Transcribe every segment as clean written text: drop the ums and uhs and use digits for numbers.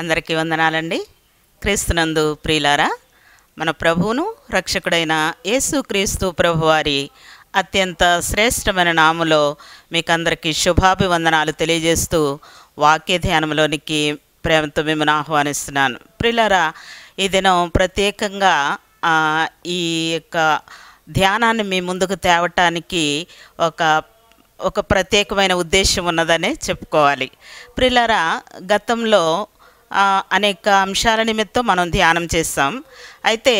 అందరికీ వందనాలండి. క్రీస్తునందు ప్రియులారా, మన ప్రభువును రక్షకుడైన యేసుక్రీస్తు ప్రభువారి అత్యంత శ్రేష్టమైన నామములో మీకందరికీ శుభాభివందనాలు తెలియజేస్తూ వాక్య ధ్యానంలోనికి ప్రేమతో మిమ్మల్ని ఆహ్వానిస్తున్నాను. ప్రియులారా, ఈ దినం ప్రత్యేకంగా ఈ యొక్క ధ్యానాన్ని మీ ముందుకు తేవటానికి ఒక ప్రత్యేకమైన ఉద్దేశం ఉన్నదనే చెప్పుకోవాలి. ప్రియులారా, గతంలో అనేక అంశాల నిమిత్తం మనం ధ్యానం చేస్తాం. అయితే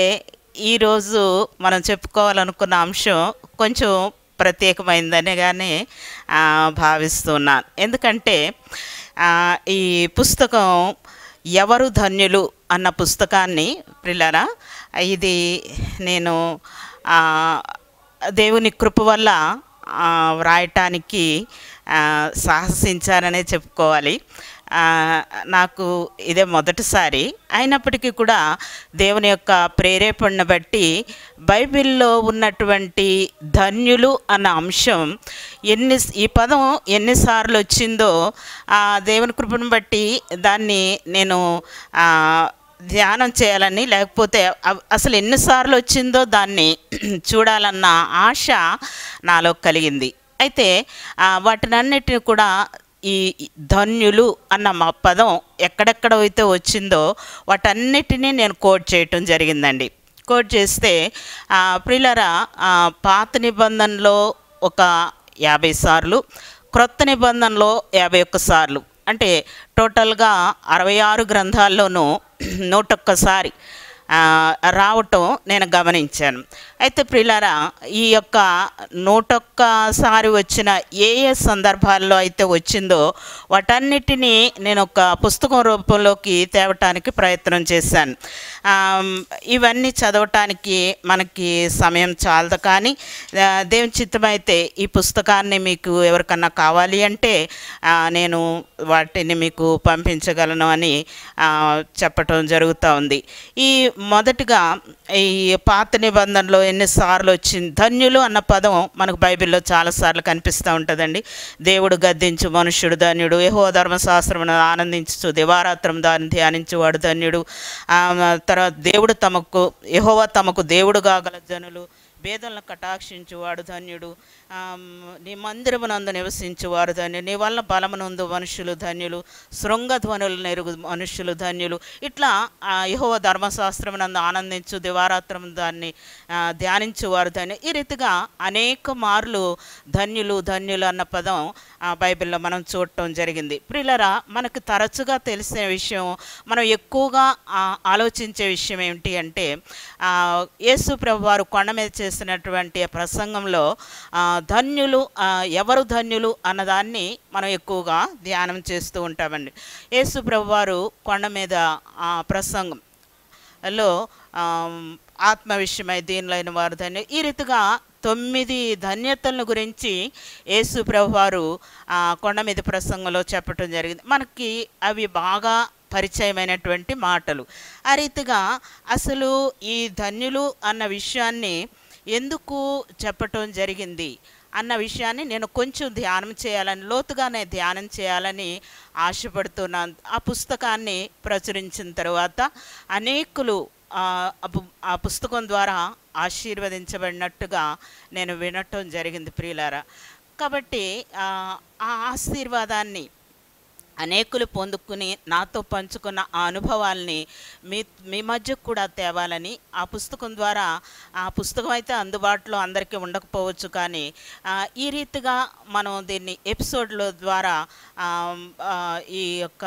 ఈరోజు మనం చెప్పుకోవాలనుకున్న అంశం కొంచెం ప్రత్యేకమైందనిగానే భావిస్తున్నాను. ఎందుకంటే ఈ పుస్తకం ఎవరు ధన్యులు అన్న పుస్తకాన్ని ప్రియులారా, ఇది నేను దేవుని కృప వల్ల వ్రాయటానికి సాహసించాననే చెప్పుకోవాలి. నాకు ఇదే మొదటిసారి. అయినప్పటికీ కూడా దేవుని యొక్క ప్రేరేపణను బట్టి బైబిల్లో ఉన్నటువంటి ధన్యులు అన్న అంశం ఈ పదం ఎన్నిసార్లు వచ్చిందో దేవుని కృపను బట్టి దాన్ని నేను ధ్యానం చేయాలని, లేకపోతే అసలు ఎన్నిసార్లు వచ్చిందో దాన్ని చూడాలన్న ఆశ నాలో కలిగింది. అయితే వాటినన్నిటిని కూడా ఈ ధన్యులు అన్న మా పదం ఎక్కడెక్కడైతే వచ్చిందో వాటన్నిటినీ నేను కోట్ చేయటం జరిగిందండి. కోట్ చేస్తే ప్రియులారా, పాత నిబంధనలో ఒక 50 సార్లు, క్రొత్త నిబంధనలో 51 సార్లు, అంటే టోటల్గా 66 గ్రంథాల్లోనూ 101 సారి రావటం నేను గమనించాను. అయితే ప్రియులారా, ఈ యొక్క 101 సారి వచ్చిన ఏ సందర్భాల్లో అయితే వచ్చిందో వాటన్నిటినీ నేను ఒక పుస్తకం రూపంలోకి తేవటానికి ప్రయత్నం చేశాను. ఇవన్నీ చదవటానికి మనకి సమయం చాలదు, కానీ దేవుని చిత్తమైతే ఈ పుస్తకాన్ని మీకు ఎవరికన్నా కావాలి అంటే నేను వాటిని మీకు పంపించగలను అని చెప్పటం జరుగుతూ ఉంది. ఈ మొదటిగా ఈ పాత నిబంధనలో ఎన్నిసార్లు వచ్చింది ధన్యులు అన్న పదం మనకు బైబిల్లో చాలాసార్లు కనిపిస్తూ ఉంటుందండి. దేవుడు గద్దించు మనుష్యుడు ధన్యుడు, యెహోవా ధర్మశాస్త్రమును ఆనందించు దివారాత్రం దాన్ని ధ్యానించువాడు ధన్యుడు. తర్వాత యెహోవా తమకు దేవుడుగా గల జనులు, భేదలను కటాక్షించువాడు ధన్యుడు, నీ మందిరమునందు నివసించువారు ధన్యులు, నీ వల్ల బలమునందు మనుషులు ధన్యులు, శృంగధ్వనులు నెరుగు మనుషులు ధన్యులు. ఇట్లా యెహోవా ధర్మశాస్త్రమునందు ఆనందించు దివారాత్రం దాన్ని ధ్యానించువారు ధన్యులు. ఈ రీతిగా అనేక మార్లు ధన్యులు అన్న పదం బైబిల్లో మనం చూడటం జరిగింది. ప్రియులారా, మనకు తరచుగా తెలిసిన విషయం, మనం ఎక్కువగా ఆలోచించే విషయం ఏమిటి అంటే యేసు ప్రభువారు కొండ మీద చేసినటువంటి ప్రసంగంలో ధన్యులు, ఎవరు ధన్యులు అన్నదాన్ని మనం ఎక్కువగా ధ్యానం చేస్తూ ఉంటామండి. యేసు ప్రభువారు కొండ మీద ప్రసంగంలో ఆత్మ విషయమై దీనులైన వారు ధన్యులు, ఈ రీతిగా 9 ధన్యతలను గురించి యేసు ప్రభువారు కొండ మీద ప్రసంగంలో చెప్పటం జరిగింది. మనకి అవి బాగా పరిచయమైనటువంటి మాటలు. ఆ రీతిగా అసలు ఈ ధన్యులు అన్న విషయాన్ని ఎందుకు చెప్పటం జరిగింది అన్న విషయాన్ని నేను కొంచెం లోతుగానే ధ్యానం చేయాలని ఆశపడుతున్నాను. ఆ పుస్తకాన్ని ప్రచురించిన తర్వాత అనేకులు ఆ పుస్తకం ద్వారా ఆశీర్వదించబడినట్టుగా నేను వినటం జరిగింది ప్రియులారా. కాబట్టి ఆ ఆశీర్వాదాన్ని అనేకులు పొందుకుని నాతో పంచుకున్న ఆ అనుభవాల్ని మీ మధ్య కూడా తేవాలని, ఆ పుస్తకం ద్వారా, ఆ పుస్తకం అయితే అందుబాటులో అందరికీ ఉండకపోవచ్చు, కానీ ఈ రీతిగా మనం దీన్ని ఎపిసోడ్ల ద్వారా ఈ యొక్క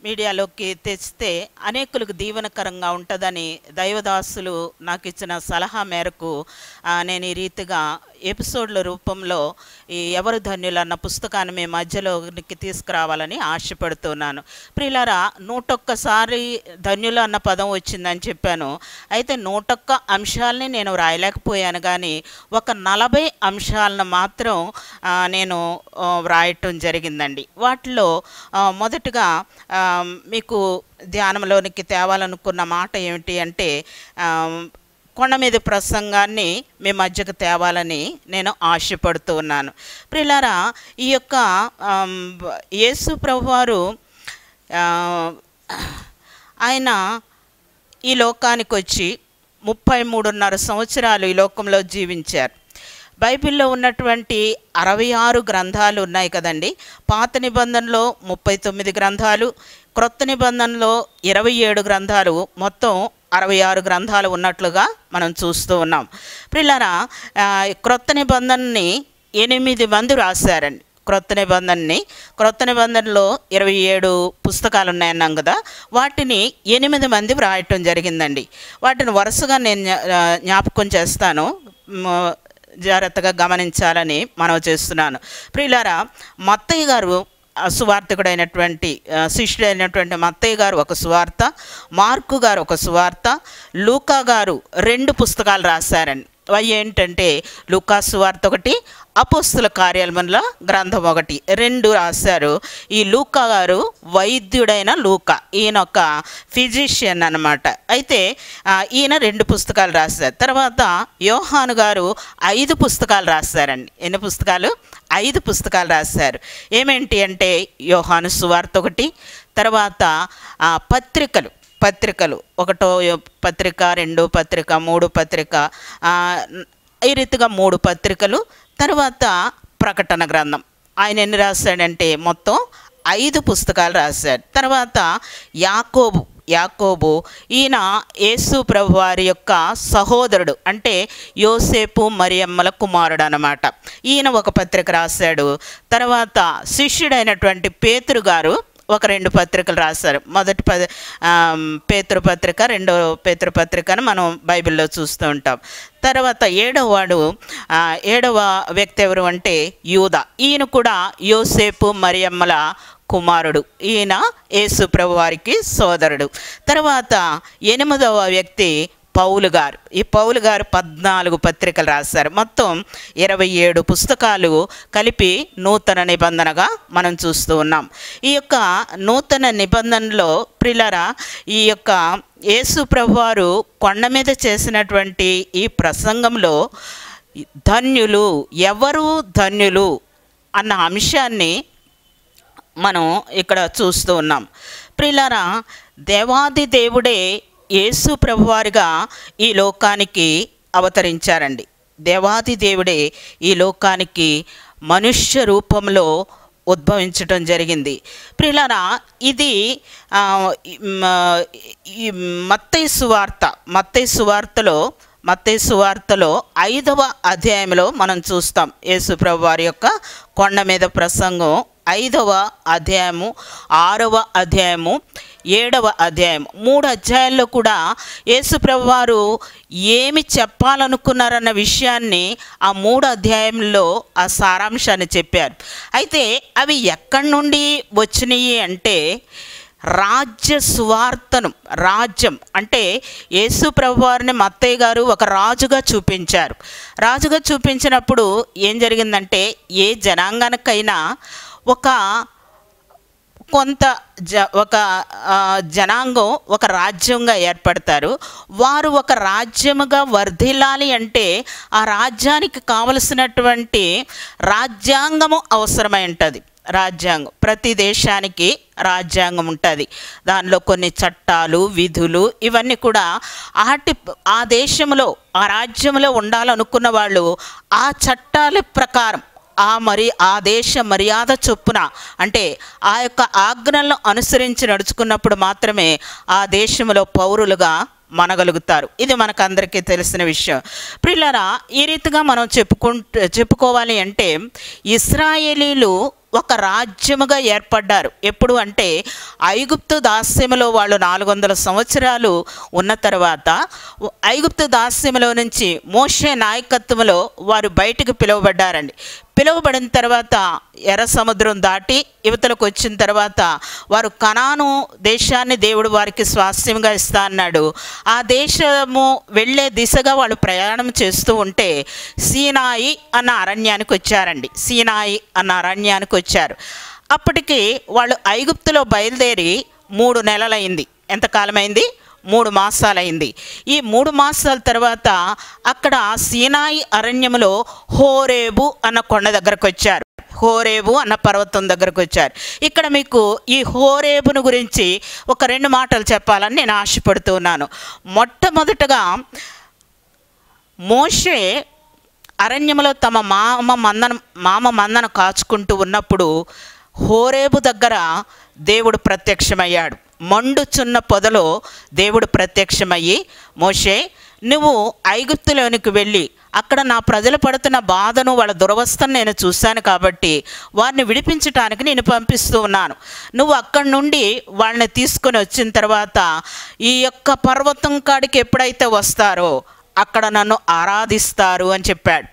మీడియాలోకి తెస్తే అనేకులకు దీవెనకరంగా ఉంటుందని దైవదాసులు నాకు ఇచ్చిన సలహా మేరకు నేను ఈ రీతిగా ఎపిసోడ్ల రూపంలో ఈ ఎవరు ధన్యులు అన్న పుస్తకాన్ని మీ మధ్యలోకి తీసుకురావాలని ఆశపడుతున్నాను. ప్రియులారా, 101 సారి ధన్యులు అన్న పదం వచ్చిందని చెప్పాను. అయితే 101 అంశాలని నేను రాయలేకపోయాను, కానీ ఒక 40 అంశాలను మాత్రం నేను వ్రాయటం జరిగిందండి. వాటిలో మొదటగా మీకు ధ్యానంలోనికి తేవాలనుకున్న మాట ఏమిటి అంటే కొండ మీద ప్రసంగాన్ని మీ మధ్యకు తేవాలని నేను ఆశపడుతూ ఉన్నాను. ప్రియులారా, ఈ యొక్క యేసు ప్రభువారు ఆ, ఆయన ఈ లోకానికి వచ్చి 33.5 సంవత్సరాలు ఈ లోకంలో జీవించారు. బైబిల్లో ఉన్నటువంటి 66 గ్రంథాలు ఉన్నాయి కదండి. పాత నిబంధనలో 39 గ్రంథాలు, క్రొత్త నిబంధనలో 27 గ్రంథాలు, మొత్తం 66 గ్రంథాలు ఉన్నట్లుగా మనం చూస్తూ ఉన్నాం. ప్రియులారా, క్రొత్త నిబంధనని 8 మంది రాశారండి. క్రొత్త నిబంధనలో 27 పుస్తకాలు ఉన్నాయన్నాం కదా, వాటిని 8 మంది వ్రాయటం జరిగిందండి. వాటిని వరుసగా నేను జ్ఞాపకం చేస్తాను, జాగ్రత్తగా గమనించాలని మనవి చేస్తున్నాను. ప్రియులారా, మత్తయి గారు సువార్తికుడైనటువంటి శిష్యుడైనటువంటి మత్తయి గారు ఒక సువార్త, మార్కు గారు ఒక సువార్త, లూకా గారు 2 పుస్తకాలు రాశారండి. అవి ఏంటంటే లూకా సువార్త ఒకటి, అపోస్తుల కార్యాలముల గ్రంథం ఒకటి, 2 రాశారు. ఈ లూకా గారు వైద్యుడైన లూకా, ఈయన ఒక ఫిజిషియన్ అన్నమాట. అయితే ఈయన 2 పుస్తకాలు రాశారు. తర్వాత యోహాను గారు 5 పుస్తకాలు రాశారండి. ఎన్ని పుస్తకాలు? 5 పుస్తకాలు రాశారు. ఏమేంటి అంటే యోహాను సువార్త ఒకటి, తర్వాత పత్రికలు 1 పత్రిక, 2 పత్రిక, 3 పత్రిక, ఈ రీతిగా 3 పత్రికలు, తర్వాత ప్రకటన గ్రంథం. ఆయన ఎన్ని రాశాడంటే మొత్తం 5 పుస్తకాలు రాశాడు. తర్వాత యాకోబు ఈయన యేసు ప్రభు వారి యొక్క సహోదరుడు, అంటే యోసేపు మరియమ్మల కుమారుడు అన్నమాట. ఈయన ఒక పత్రిక రాశాడు. తర్వాత శిష్యుడైనటువంటి పేతురు గారు ఒక 2 పత్రికలు రాశారు. మొదటి పేతురు పత్రిక, 2వ పేతురు పత్రికను మనం బైబిల్లో చూస్తూ ఉంటాం. తర్వాత 7వ వ్యక్తి ఎవరు అంటే యూదా. ఈయన కూడా యోసేపు మరియమ్మల కుమారుడు. ఈయన యేసు ప్రభు వారికి సోదరుడు. తర్వాత 8వ వ్యక్తి పౌలు గారు. ఈ పౌలు గారు 14 పత్రికలు రాశారు. మొత్తం 27 పుస్తకాలు కలిపి నూతన నిబంధనగా మనం చూస్తూ ఉన్నాం. ఈ యొక్క నూతన నిబంధనలో ప్రియులారా, ఈ యొక్క యేసు ప్రభువారు కొండ మీద చేసినటువంటి ఈ ప్రసంగంలో ధన్యులు, ఎవరు ధన్యులు అన్న అంశాన్ని మనం ఇక్కడ చూస్తూ ఉన్నాం. ప్రియులారా, దేవాది దేవుడే యేసు ప్రభువారిగా ఈ లోకానికి అవతరించారండి. దేవాది దేవుడే ఈ లోకానికి మనుష్య రూపంలో ఉద్భవించటం జరిగింది. ప్రియులారా, ఇది మత్తయి సువార్తలో 5వ అధ్యాయంలో మనం చూస్తాం. యేసు ప్రభువారి యొక్క కొండ మీద ప్రసంగం 5వ అధ్యాయము, 6వ అధ్యాయము, 7వ అధ్యాయం, 3 అధ్యాయాల్లో కూడా యేసు ప్రభువారు ఏమి చెప్పాలనుకున్నారన్న విషయాన్ని ఆ 3 అధ్యాయంలో ఆ సారాంశాన్ని చెప్పారు. అయితే అవి ఎక్కడి నుండి వచ్చినాయి అంటే రాజ్యం అంటే యేసు ప్రభువారిని మత్తయి గారు ఒక రాజుగా చూపించారు. రాజుగా చూపించినప్పుడు ఏం జరిగిందంటే, ఏ జనాంగానికైనా ఒక జనాంగం ఒక రాజ్యంగా ఏర్పడతారు. వారు ఒక రాజ్యముగా వర్ధిల్లాలి అంటే ఆ రాజ్యానికి కావలసినటువంటి రాజ్యాంగము అవసరమై ఉంటుంది. రాజ్యాంగం, ప్రతి దేశానికి రాజ్యాంగం ఉంటుంది. దానిలో కొన్ని చట్టాలు, విధులు ఇవన్నీ కూడా ఆ దేశంలో, ఆ రాజ్యంలో ఉండాలనుకున్న వాళ్ళు ఆ చట్టాల ప్రకారం ఆ దేశ మర్యాద చొప్పున, అంటే ఆ యొక్క ఆజ్ఞలను అనుసరించి నడుచుకున్నప్పుడు మాత్రమే ఆ దేశంలో పౌరులుగా మనగలుగుతారు. ఇది మనకందరికీ తెలిసిన విషయం. ప్రియులారా, ఈ రీతిగా మనం చెప్పుకోవాలి అంటే ఇశ్రాయేలీలు ఒక రాజ్యముగా ఏర్పడ్డారు. ఎప్పుడు అంటే ఐగుప్తు దాస్యములో వాళ్ళు 400 సంవత్సరాలు ఉన్న తర్వాత ఐగుప్తు దాస్యములో నుంచి మోషే నాయకత్వంలో వారు బయటకు పిలువబడ్డారండి. పిలువబడిన తర్వాత ఎర్ర సముద్రం దాటి యువతలకు వచ్చిన తర్వాత వారు కనాను దేశాన్ని దేవుడు వారికి స్వాస్థ్యంగా ఇస్తా అన్నాడు. ఆ దేశము వెళ్ళే దిశగా వాళ్ళు ప్రయాణం చేస్తూ ఉంటే సీనాయి అన్న అరణ్యానికి వచ్చారు. అప్పటికి వాళ్ళు ఐగుప్తులో బయలుదేరి 3 నెలలైంది. ఎంతకాలమైంది? 3 మాసాలైంది. ఈ 3 మాసాల తర్వాత అక్కడ సీనాయి అరణ్యములో హోరేబు అన్న కొండ దగ్గరకు వచ్చారు. హోరేబు అన్న పర్వతం దగ్గరకు వచ్చారు. ఇక్కడ మీకు ఈ హోరేబును గురించి ఒక 2 మాటలు చెప్పాలని నేను ఆశపడుతూ ఉన్నాను. మొట్టమొదటగా మోషే అరణ్యంలో తమ మామ మందను కాచుకుంటూ ఉన్నప్పుడు హోరేబు దగ్గర దేవుడు ప్రత్యక్షమయ్యాడు. మండుచున్న పొదలో దేవుడు ప్రత్యక్షమయ్యి, మోషే, నువ్వు ఐగుప్తులోనికి వెళ్ళి అక్కడ నా ప్రజలు పడుతున్న బాధను, వాళ్ళ దురవస్థను నేను చూశాను కాబట్టి వారిని విడిపించడానికి నేను పంపిస్తూ ఉన్నాను. నువ్వు అక్కడి నుండి వాళ్ళని తీసుకొని వచ్చిన తర్వాత ఈ యొక్క పర్వతం కాడికి ఎప్పుడైతే వస్తారో అక్కడ నన్ను ఆరాధిస్తారు అని చెప్పాడు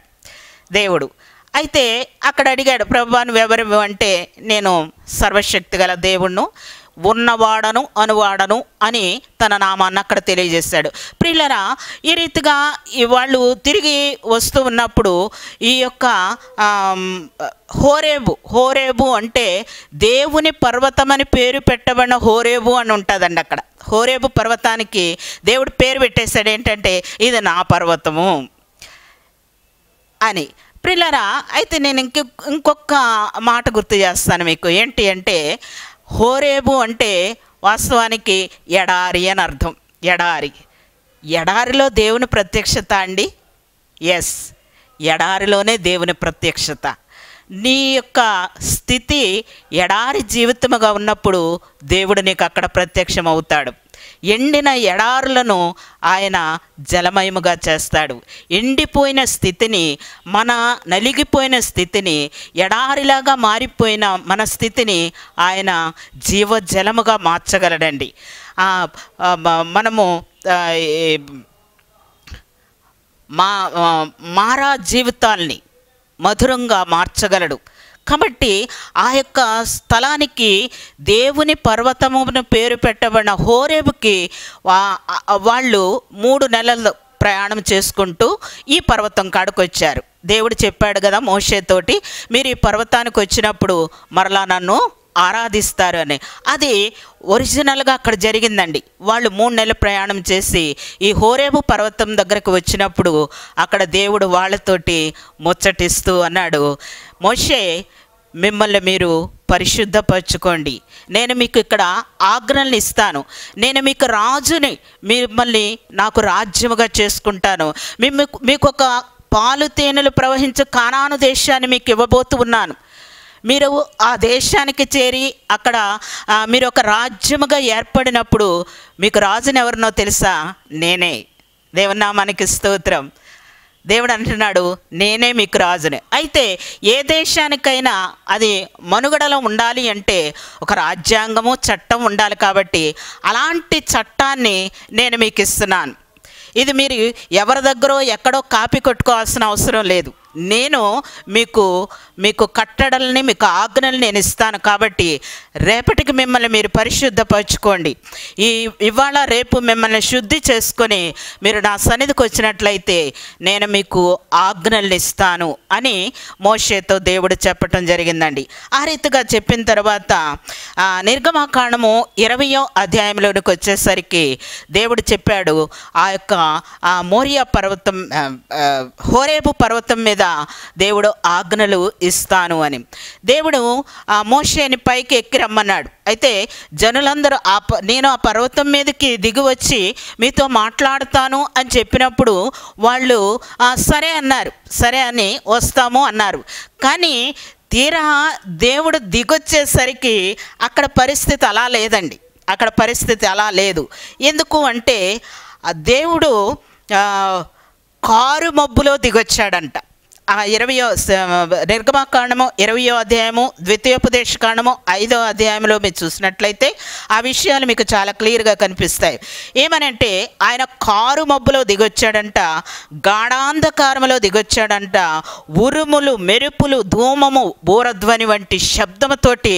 దేవుడు. అయితే అక్కడ అడిగాడు, ప్రభువా నువ్వెవరు అంటే, నేను సర్వశక్తి గల దేవుణ్ణు, ఉన్నవాడను అనువాడను అని తన నామాన్ని అక్కడ తెలియజేశాడు. ప్రియులరా, ఈ రీతిగా వాళ్ళు వస్తూ ఉన్నప్పుడు ఈ యొక్క హోరేబు అంటే దేవుని పర్వతం అని పేరు పెట్టబడిన హోరేబు అని ఉంటుందండి. అక్కడ హోరేబు పర్వతానికి దేవుడు పేరు పెట్టేశాడు, ఏంటంటే ఇది నా పర్వతము అని. ప్రియులరా, అయితే నేను ఇంకొక మాట గుర్తు చేస్తాను మీకు. ఏంటి అంటే, హోరేబు అంటే వాస్తవానికి ఎడారి అని అర్థం. ఎడారిలో దేవుని ప్రత్యక్షత అండి. ఎస్, ఎడారిలోనే దేవుని ప్రత్యక్షత. నీ యొక్క స్థితి ఎడారి జీవితముగా ఉన్నప్పుడు దేవుడు నీకు అక్కడ ప్రత్యక్షం అవుతాడు. ఎండిన ఎడారులను ఆయన జలమయముగా చేస్తాడు. ఎండిపోయిన స్థితిని, మన నలిగిపోయిన స్థితిని, ఎడారిలాగా మారిపోయిన మన స్థితిని ఆయన జీవజలముగా మార్చగలడండి. మనము మారా జీవితాల్ని మధురంగా మార్చగలడు. కాబట్టి ఆ యొక్క స్థలానికి దేవుని పర్వతమును పేరు పెట్టబడిన హోరేబుకి వాళ్ళు 3 నెలలు ప్రయాణం చేసుకుంటూ ఈ పర్వతం కాడికి వచ్చారు. దేవుడు చెప్పాడు కదా మోషేతోటి, మీరు ఈ పర్వతానికి వచ్చినప్పుడు మరలా నన్ను ఆరాధిస్తారు అని. అది ఒరిజినల్గా అక్కడ జరిగిందండి. వాళ్ళు 3 నెలలు ప్రయాణం చేసి ఈ హోరేబు పర్వతం దగ్గరకు వచ్చినప్పుడు అక్కడ దేవుడు వాళ్ళతోటి ముచ్చటిస్తూ అన్నాడు, మోషే, మిమ్మల్ని మీరు పరిశుద్ధపరచుకోండి, నేను మీకు ఇక్కడ ఆజ్ఞల్ని ఇస్తాను, నేను మీకు రాజుని, మిమ్మల్ని నాకు రాజ్యముగా చేసుకుంటాను, మీకు ఒక పాలు తేనెలు ప్రవహించే కానాను దేశాన్ని మీకు ఇవ్వబోతూ ఉన్నాను. మీరు ఆ దేశానికి చేరి అక్కడ మీరు ఒక రాజ్యముగా ఏర్పడినప్పుడు మీకు రాజుని ఎవరినో తెలుసా? నేనే. దేవుని నామానికి స్తోత్రం. దేవుడు అంటున్నాడు, నేనే మీకు రాజుని. అయితే ఏ దేశానికైనా అది మనుగడలో ఉండాలి అంటే ఒక రాజ్యాంగము, చట్టం ఉండాలి. కాబట్టి అలాంటి చట్టాన్ని నేను మీకు ఇస్తున్నాను. ఇది మీరు ఎవరి దగ్గరో ఎక్కడో కాపీ కొట్టుకోవాల్సిన అవసరం లేదు. నేను మీకు కట్టడల్ని, మీకు ఆజ్ఞల్ని నేను ఇస్తాను. కాబట్టి రేపటికి మిమ్మల్ని మీరు పరిశుద్ధపరచుకోండి. ఇవాళ రేపు మిమ్మల్ని శుద్ధి చేసుకొని మీరు నా సన్నిధికి వచ్చినట్లయితే నేను మీకు ఆజ్ఞల్ని ఇస్తాను అని మోషేతో దేవుడు చెప్పటం జరిగిందండి. ఆ రీతిగా చెప్పిన తర్వాత నిర్గమకాండము 20వ అధ్యాయంలోనికి వచ్చేసరికి దేవుడు చెప్పాడు, ఆ యొక్క మోరియా పర్వతం, హోరేబు పర్వతం మీద దేవుడు ఆజ్ఞలు ఇస్తాను అని. దేవుడు మోషేని పైకి ఎక్కి రమ్మన్నాడు. అయితే జనులందరూ నేను ఆ పర్వతం మీదకి దిగి వచ్చి మీతో మాట్లాడతాను అని చెప్పినప్పుడు వాళ్ళు సరే అన్నారు. సరే అని వస్తాము అన్నారు. కానీ తీరా దేవుడు దిగొచ్చేసరికి అక్కడ పరిస్థితి అలా లేదండి. అక్కడ పరిస్థితి అలా లేదు. ఎందుకు అంటే దేవుడు కారు మబ్బులో దిగొచ్చాడంట. 20వ నిర్గమకాండము 20వ అధ్యాయము, ద్వితీయోపదేశకాండము 5వ అధ్యాయంలో మీరు చూసినట్లయితే ఆ విషయాలు మీకు చాలా క్లియర్గా కనిపిస్తాయి. ఏమనంటే ఆయన కారు మబ్బులో దిగొచ్చాడంట, గాఢాంధకారములో దిగొచ్చాడంట, ఉరుములు, మెరుపులు, ధూమము, బూరధ్వని వంటి శబ్దముతోటి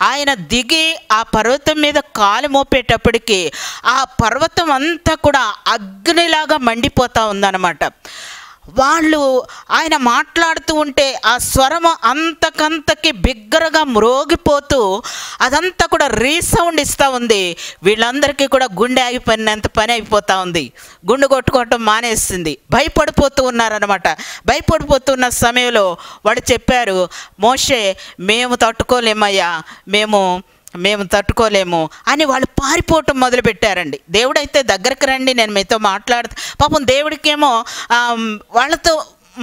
ఆయన దిగి ఆ పర్వతం మీద కాలు మోపేటప్పటికి ఆ పర్వతం అంతా కూడా అగ్నిలాగా మండిపోతూ ఉందన్నమాట. వాళ్ళు ఆయన మాట్లాడుతూ ఉంటే ఆ స్వరం అంతకంతకి బిగ్గరగా మ్రోగిపోతూ అదంతా కూడా రీసౌండ్ ఇస్తూ ఉంది. వీళ్ళందరికీ కూడా గుండె ఆగిపోయినంత పని అయిపోతూ ఉంది. గుండె కొట్టుకోవటం మానేస్తుంది. భయపడిపోతూ ఉన్నారనమాట. భయపడిపోతున్న సమయంలో వాళ్ళు చెప్పారు, మోషే మేము తట్టుకోలేమయ్యా, మేము తట్టుకోలేము అని వాళ్ళు పారిపోవటం మొదలుపెట్టారండి. దేవుడైతే దగ్గరకు రండి, నేను మీతో మాట్లాడుతా. పాపం దేవుడికేమో వాళ్ళతో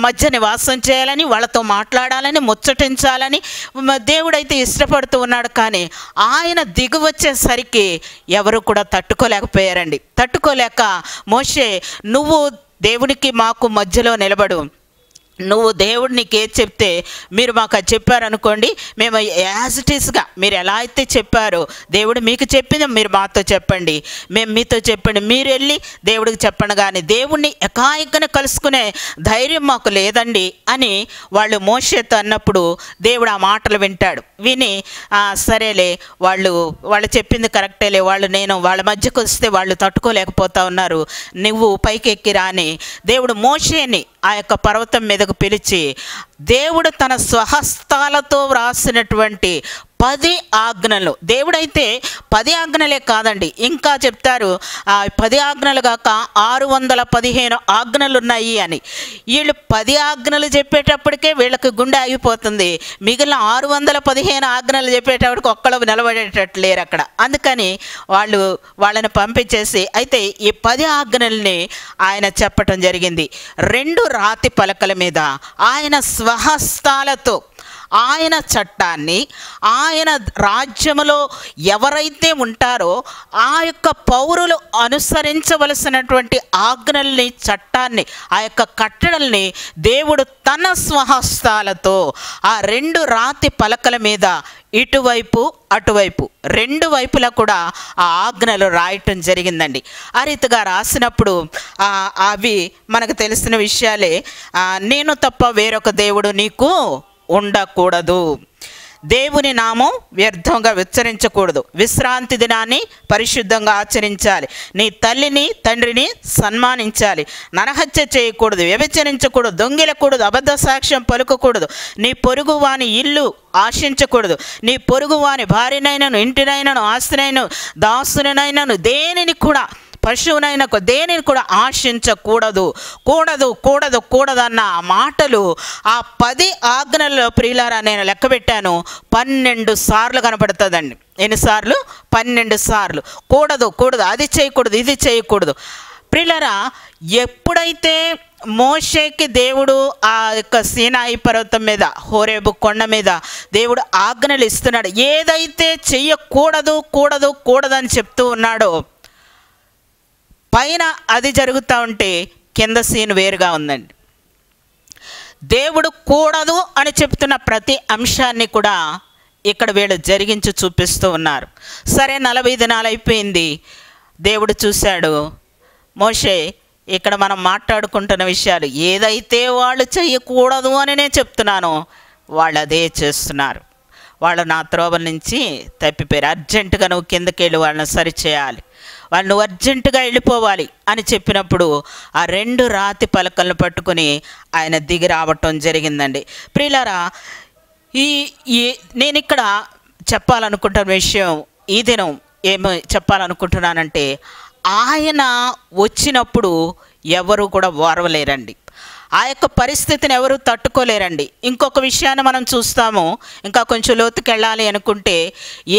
మధ్య నివాసం చేయాలని, వాళ్ళతో మాట్లాడాలని, ముచ్చటించాలని దేవుడైతే ఇష్టపడుతూ ఉన్నాడు. కానీ ఆయన దిగు వచ్చేసరికి ఎవరు కూడా తట్టుకోలేకపోయారండి. తట్టుకోలేక మోషే, నువ్వు దేవునికి మాకు మధ్యలో నిలబడు, నువ్వు దేవుడు నీకు ఏది చెప్తే మీరు మాకు అది చెప్పారనుకోండి, మేము యాజ్ ఇట్ ఈస్గా మీరు ఎలా అయితే చెప్పారో దేవుడు మీకు చెప్పింది మీరు మాతో చెప్పండి, మేము మీతో చెప్పండి, మీరు వెళ్ళి దేవుడికి చెప్పండి, కానీ దేవుణ్ణి ఎకాయికని కలుసుకునే ధైర్యం మాకు లేదండి అని వాళ్ళు మోషేతో అన్నప్పుడు దేవుడు ఆ మాటలు వింటాడు. విని సరేలే వాళ్ళు చెప్పింది కరెక్టేలే, వాళ్ళ మధ్యకు వస్తే వాళ్ళు తట్టుకోలేకపోతా ఉన్నారు, నువ్వు పైకి ఎక్కి రాని దేవుడు మోషేని ఆ యొక్క పర్వతం మీదకు పిలిచి దేవుడు తన స్వహస్తాలతో వ్రాసినటువంటి 10 ఆజ్ఞలు, దేవుడైతే 10 ఆజ్ఞలే కాదండి, ఇంకా చెప్తారు 10 ఆజ్ఞలు కాక 615 ఆజ్ఞలు ఉన్నాయి అని. వీళ్ళు 10 ఆజ్ఞలు చెప్పేటప్పటికే వీళ్ళకి గుండె ఆగిపోతుంది. మిగిలిన 615 ఆజ్ఞలు చెప్పేటప్పటికి ఒక్కళ్ళు నిలబడేటట్లు లేరు అక్కడ. అందుకని వాళ్ళని పంపించేసి అయితే ఈ 10 ఆజ్ఞల్ని ఆయన చెప్పటం జరిగింది. 2 రాతి పలకల మీద ఆయన స్వహస్తాలతో ఆయన చట్టాన్ని, ఆయన రాజ్యములో ఎవరైతే ఉంటారో ఆ యొక్క పౌరులు అనుసరించవలసినటువంటి ఆజ్ఞల్ని, చట్టాన్ని, ఆ యొక్క కట్టడల్ని దేవుడు తన స్వహస్తాలతో ఆ 2 రాతి పలకల మీద ఇటువైపు అటువైపు 2 వైపులా కూడా ఆ ఆజ్ఞలు రాయటం జరిగిందండి. ఆ రీతిగా రాసినప్పుడు అవి మనకు తెలిసిన విషయాలే. నేను తప్ప వేరొక దేవుడు నీకు ఉండకూడదు, దేవుని నామం వ్యర్థంగా ఉచ్చరించకూడదు, విశ్రాంతి దినాన్ని పరిశుద్ధంగా ఆచరించాలి, నీ తల్లిని తండ్రిని సన్మానించాలి, నరహత్య చేయకూడదు, వ్యభిచరించకూడదు, దొంగిలకూడదు, అబద్ధ సాక్ష్యం పలుకకూడదు, నీ పొరుగు వాని ఇల్లు ఆశించకూడదు, నీ పొరుగు వాని భార్యనైనను ఇంటినైనను ఆస్తినైనను దాసునైనను దేనిని కూడా పశువునైనా దేనిని కూడా ఆశించకూడదు, కూడదన్న ఆ మాటలు ఆ 10 ఆజ్ఞలలో ప్రియులారా నేను లెక్క పెట్టాను 12 సార్లు కనపడుతుందండి. ఎన్నిసార్లు? 12 సార్లు. కూడదు, అది చేయకూడదు, ఇది చేయకూడదు. ప్రియులారా, ఎప్పుడైతే మోషేకి దేవుడు ఆ యొక్క సీనాయి పర్వతం మీద, హోరేబు కొండ మీద దేవుడు ఆజ్ఞలు ఇస్తున్నాడు, ఏదైతే చెయ్యకూడదని చెప్తూ ఉన్నాడో పైన అది జరుగుతూ ఉంటే కింద సీన్ వేరుగా ఉందండి. దేవుడు కూడదు అని చెప్తున్న ప్రతి అంశాన్ని కూడా ఇక్కడ వీళ్ళు జరిగించి చూపిస్తూ ఉన్నారు. సరే, 40 దినాలు అయిపోయింది. దేవుడు చూశాడు, మోషే ఇక్కడ మనం మాట్లాడుకుంటున్న విషయాలు ఏదైతే వాళ్ళు చెయ్యకూడదు అని నేను చెప్తున్నానో వాళ్ళు అదే చేస్తున్నారు. వాళ్ళు నా త్రోవల నుంచి తప్పిపోయారు. అర్జెంటుగా నువ్వు కిందకి వెళ్ళి వాళ్ళని సరిచేయాలి, వాళ్ళు అర్జెంటుగా వెళ్ళిపోవాలి అని చెప్పినప్పుడు ఆ 2 రాతి పలకలను పట్టుకుని ఆయన దిగి రావటం జరిగిందండి. ప్రియులారా, నేను ఇక్కడ చెప్పాలనుకుంటున్న విషయం, ఈ దినం ఏమో చెప్పాలనుకుంటున్నానంటే, ఆయన వచ్చినప్పుడు ఎవరు కూడా ఓర్వలేరండి. ఆ యొక్క పరిస్థితిని ఎవరు తట్టుకోలేరండి. ఇంకొక విషయాన్ని మనం చూస్తాము. ఇంకా కొంచెం లోతుకి వెళ్ళాలి అనుకుంటే,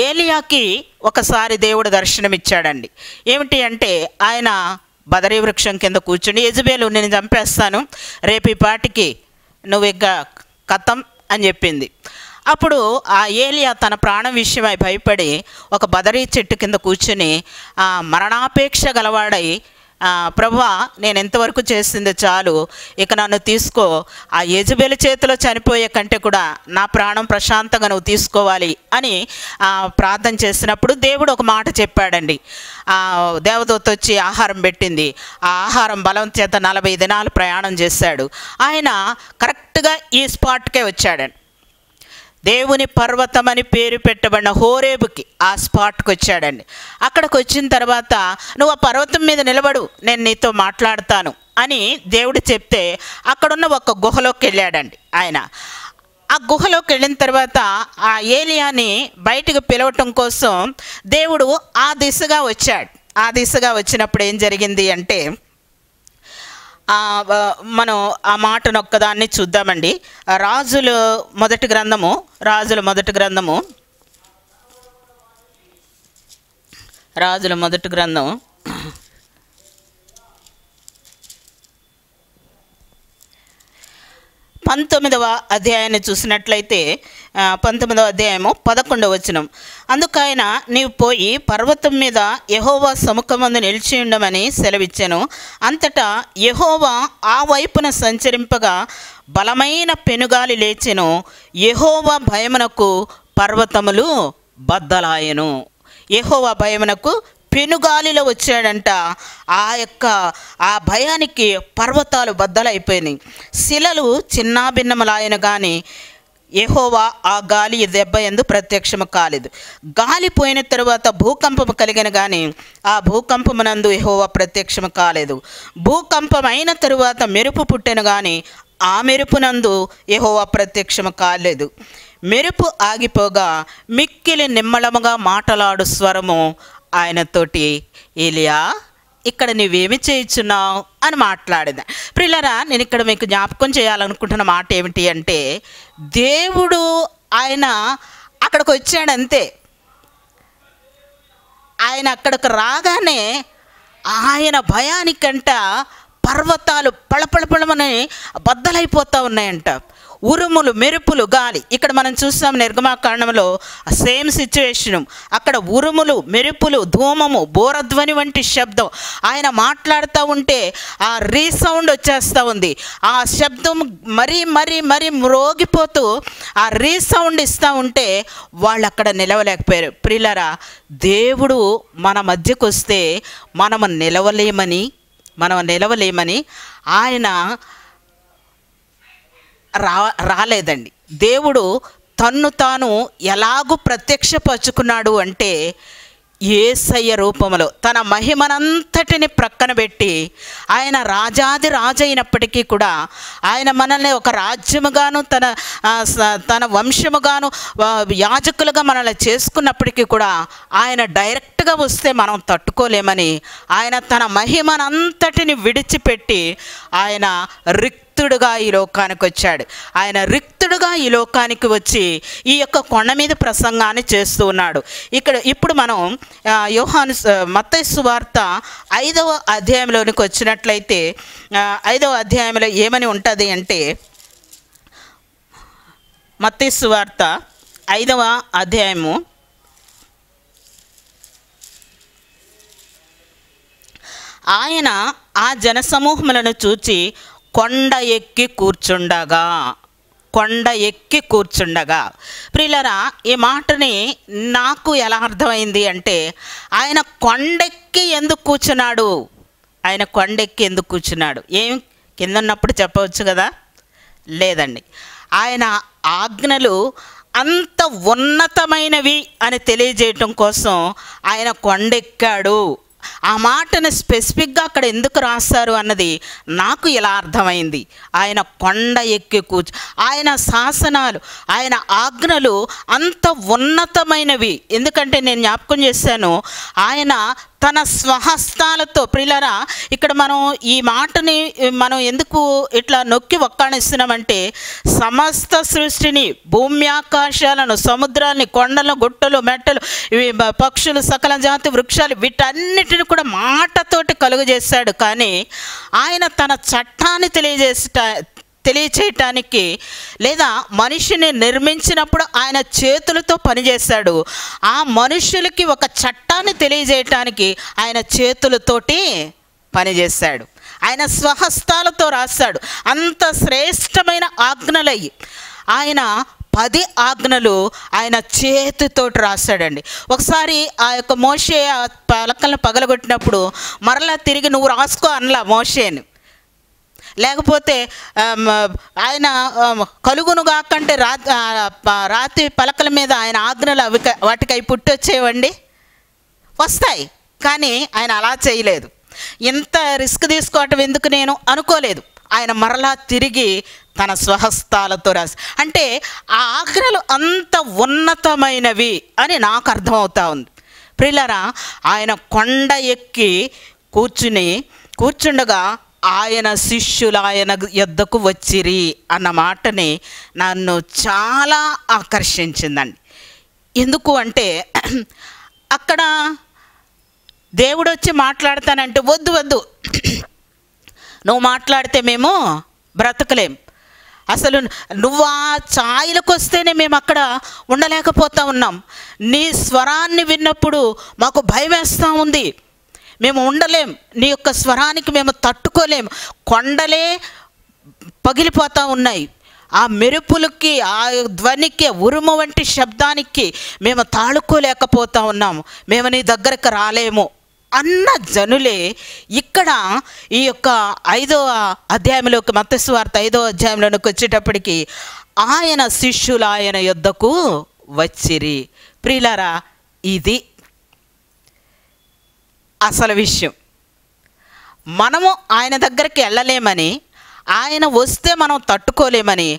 ఏలియాకి ఒకసారి దేవుడు దర్శనమిచ్చాడండి. ఏమిటి అంటే, ఆయన బదరీ వృక్షం కింద కూర్చుని, యెజబెలు నేను చంపేస్తాను, రేపు ఈ పాటికి నువ్వు ఇంకా కథం అని చెప్పింది. అప్పుడు ఆ ఏలియా తన ప్రాణం విషయమై భయపడి ఒక బదరీ చెట్టు కింద కూర్చుని మరణాపేక్ష గలవాడై, ప్రభువా నేను ఎంతవరకు చేసింది చాలు, ఇక నన్ను తీసుకో, ఆ యెజబెలు చేతిలో చనిపోయే కంటే కూడా నా ప్రాణం ప్రశాంతంగా నువ్వు తీసుకోవాలి అని ప్రార్థన చేసినప్పుడు దేవుడు ఒక మాట చెప్పాడండి. దేవదూత వచ్చి ఆహారం పెట్టింది. ఆ ఆహారం బలం చేత 40 దినాలు ప్రయాణం చేశాడు. ఆయన కరెక్ట్గా ఈ స్పాట్కే వచ్చాడండి. దేవుని పర్వతం అని పేరు పెట్టబడిన హోరేబుకి ఆ స్పాట్కి వచ్చాడండి. అక్కడికి వచ్చిన తర్వాత నువ్వు ఆ పర్వతం మీద నిలబడు, నేను నీతో మాట్లాడతాను అని దేవుడు చెప్తే అక్కడున్న ఒక గుహలోకి వెళ్ళాడండి ఆయన. ఆ గుహలోకి వెళ్ళిన తర్వాత ఆ ఏలియాని బయటకు పిలవటం కోసం దేవుడు ఆ దిశగా వచ్చాడు. ఆ దిశగా వచ్చినప్పుడు ఏం జరిగింది అంటే మనం ఆ మాటను ఒక్కదాన్ని చూద్దామండి. రాజుల మొదటి గ్రంథము 19వ అధ్యాయాన్ని చూసినట్లయితే 19వ అధ్యాయము 11వ వచనం. అందుకైన నీవు పోయి పర్వతం మీద యెహోవా సముఖమందు నిలిచి ఉండమని సెలవిచ్చెను. అంతటా యెహోవా ఆ వైపున సంచరింపగా బలమైన పెనుగాలి లేచెను. యెహోవా భయమునకు పర్వతములు బద్దలాయెను. యెహోవా భయమునకు పెనుగాలిలో వచ్చాడంట. ఆ భయానికి పర్వతాలు బద్దలైపోయినాయి, శిలలు చిన్నాభిన్నములాయను. కానీ యెహోవా ఆ గాలి దెబ్బ యందు ప్రత్యక్షము కాలేదు. గాలి పోయిన తరువాత భూకంపము కలిగిన కానీ ఆ భూకంపమునందు యెహోవా ప్రత్యక్షము కాలేదు. భూకంపం అయిన తరువాత మెరుపు పుట్టెను కానీ ఆ మెరుపునందు యెహోవా ప్రత్యక్షము కాలేదు. మెరుపు ఆగిపోగా మిక్కిలి నిమ్మళముగా మాటలాడు స్వరము ఆయనతోటి, ఏలియా ఇక్కడ నువ్వేమి చేయుచున్నావు అని మాట్లాడింది. ప్రియులారా, నేను ఇక్కడ మీకు జ్ఞాపకం చేయాలనుకుంటున్న మాట ఏమిటి అంటే, దేవుడు ఆయన అక్కడికి వచ్చాడంతే. ఆయన అక్కడికి రాగానే ఆయన భయానికంట పర్వతాలు పళపళపళమని బద్దలైపోతూ ఉన్నాయంట. ఉరుములు, మెరుపులు, గాలి. ఇక్కడ మనం చూస్తాం నిర్గమాకాండంలో సేమ్ సిచ్యువేషను. అక్కడ ఉరుములు, మెరుపులు, ధూమము, బోరధ్వని వంటి శబ్దం. ఆయన మాట్లాడుతూ ఉంటే ఆ రీసౌండ్ వచ్చేస్తూ ఉంది. ఆ శబ్దం మరీ మరీ మరీ మ్రోగిపోతూ ఆ రీసౌండ్ ఇస్తూ ఉంటే వాళ్ళు అక్కడ నిలవలేకపోయారు. ప్రియులారా, దేవుడు మన మధ్యకు వస్తే మనము నిలవలేమని ఆయన రాలేదండి. దేవుడు తన్ను తాను ఎలాగూ ప్రత్యక్షపరుచుకున్నాడు అంటే యేసయ్య రూపంలో తన మహిమనంతటిని ప్రక్కన పెట్టి, ఆయన రాజాది రాజు అయినప్పటికీ కూడా ఆయన మనల్ని ఒక రాజ్యముగాను తన వంశముగాను యాజకులుగా మనల్ని చేసుకున్నప్పటికీ కూడా ఆయన డైరెక్ట్గా వస్తే మనం తట్టుకోలేమని ఆయన తన మహిమనంతటిని విడిచిపెట్టి ఆయన రిక్తుడుగా ఈ లోకానికి వచ్చాడు. ఆయన రిక్తుడుగా ఈ లోకానికి వచ్చి ఈ యొక్క కొండ మీద ప్రసంగాన్ని చేస్తూ ఉన్నాడు. ఇప్పుడు మనం మత్తయి సువార్త 5వ అధ్యాయంలోనికి వచ్చినట్లయితే 5వ అధ్యాయంలో ఏమని ఉంటుంది అంటే, మత్తయి సువార్త 5వ అధ్యాయము ఆయన ఆ జనసమూహములను చూచి కొండ ఎక్కి కూర్చుండగా. ప్రియులారా, ఈ మాటని నాకు ఎలా అర్థమైంది అంటే, ఆయన కొండెక్కి ఎందుకు కూర్చున్నాడు? ఏం కింద ఉన్నప్పుడు చెప్పవచ్చు కదా? లేదండి. ఆయన ఆజ్ఞలు అంత ఉన్నతమైనవి అని తెలియజేయటం కోసం ఆయన కొండెక్కాడు. ఆ మాటను స్పెసిఫిక్గా అక్కడ ఎందుకు రాస్తారు అన్నది నాకు ఇలా అర్థమైంది. ఆయన కొండ ఎక్కి ఆయన శాసనాలు, ఆయన ఆజ్ఞలు అంత ఉన్నతమైనవి. ఎందుకంటే నేను జ్ఞాపకం చేశాను, ఆయన తన స్వహస్తాలతో. ప్రియులారా, ఇక్కడ మనం ఈ మాటని మనం ఎందుకు ఇట్లా నొక్కి ఒక్కాణిస్తున్నామంటే, సమస్త సృష్టిని, భూమి ఆకాశాలను, సముద్రాన్ని, కొండలు, గుట్టలు, మెట్టలు, పక్షులు, సకల జాతి వృక్షాలు, వీటన్నిటిని కూడా మాటతోటి కలుగజేశాడు. కానీ ఆయన తన చట్టాన్ని తెలియచేయటానికి లేదా మనిషిని నిర్మించినప్పుడు ఆయన చేతులతో పనిచేశాడు. ఆ మనుషులకి ఒక చట్టాన్ని తెలియజేయటానికి ఆయన చేతులతోటి పనిచేశాడు. ఆయన స్వహస్తాలతో రాశాడు. అంత శ్రేష్టమైన ఆజ్ఞలయ్యి ఆయన 10 ఆజ్ఞలు ఆయన చేతితోటి రాశాడండి. ఒకసారి ఆ యొక్క మోషే ఆ పలకలను పగలగొట్టినప్పుడు మరలా తిరిగి నువ్వు రాసుకో అనలా మోషేని. లేకపోతే ఆయన కలుగును కాకంటే రాతి పలకల మీద ఆయన ఆజ్ఞలు వాటికి అవి పుట్టొచ్చేవండి, వస్తాయి. కానీ ఆయన అలా చేయలేదు. ఇంత రిస్క్ తీసుకోవటం ఎందుకు నేను అనుకోలేదు. ఆయన మరలా తిరిగి తన స్వహస్తాలతో రాసి, అంటే ఆ ఆజ్ఞలు అంత ఉన్నతమైనవి అని నాకు అర్థమవుతా ఉంది. ప్రియులారా, ఆయన కొండ ఎక్కి కూర్చుండగా ఆయన శిష్యులు ఆయన యొద్దకు వచ్చిరి అన్న మాటని నన్ను చాలా ఆకర్షించిందండి. ఎందుకు అంటే అక్కడ దేవుడు వచ్చి మాట్లాడతానంటే వద్దు నువ్వు మాట్లాడితే మేము బ్రతకలేం, అసలు నువ్వు ఆ ఛాయలకు వస్తేనే మేము అక్కడ ఉండలేకపోతా ఉన్నాం, నీ స్వరాన్ని విన్నప్పుడు మాకు భయం వేస్తూ ఉంది, మేము ఉండలేం, నీ యొక్క స్వరానికి మేము తట్టుకోలేం, కొండలే పగిలిపోతూ ఉన్నాయి, ఆ మెరుపులకి ఆ ధ్వనికి ఉరుము వంటి శబ్దానికి మేము తాళుకోలేకపోతా ఉన్నాము, మేము నీ దగ్గరకు రాలేము అన్న జనులే ఇక్కడ ఈ యొక్క 5వ అధ్యాయంలోకి, మత్తయి సువార్త 5వ అధ్యాయంలోకి వచ్చేటప్పటికి ఆయన శిష్యులు ఆయన యొద్దకు వచ్చిరి. ప్రియులారా, ఇది అసలు విషయం. మనము ఆయన దగ్గరికి వెళ్ళలేమని, ఆయన వస్తే మనం తట్టుకోలేమని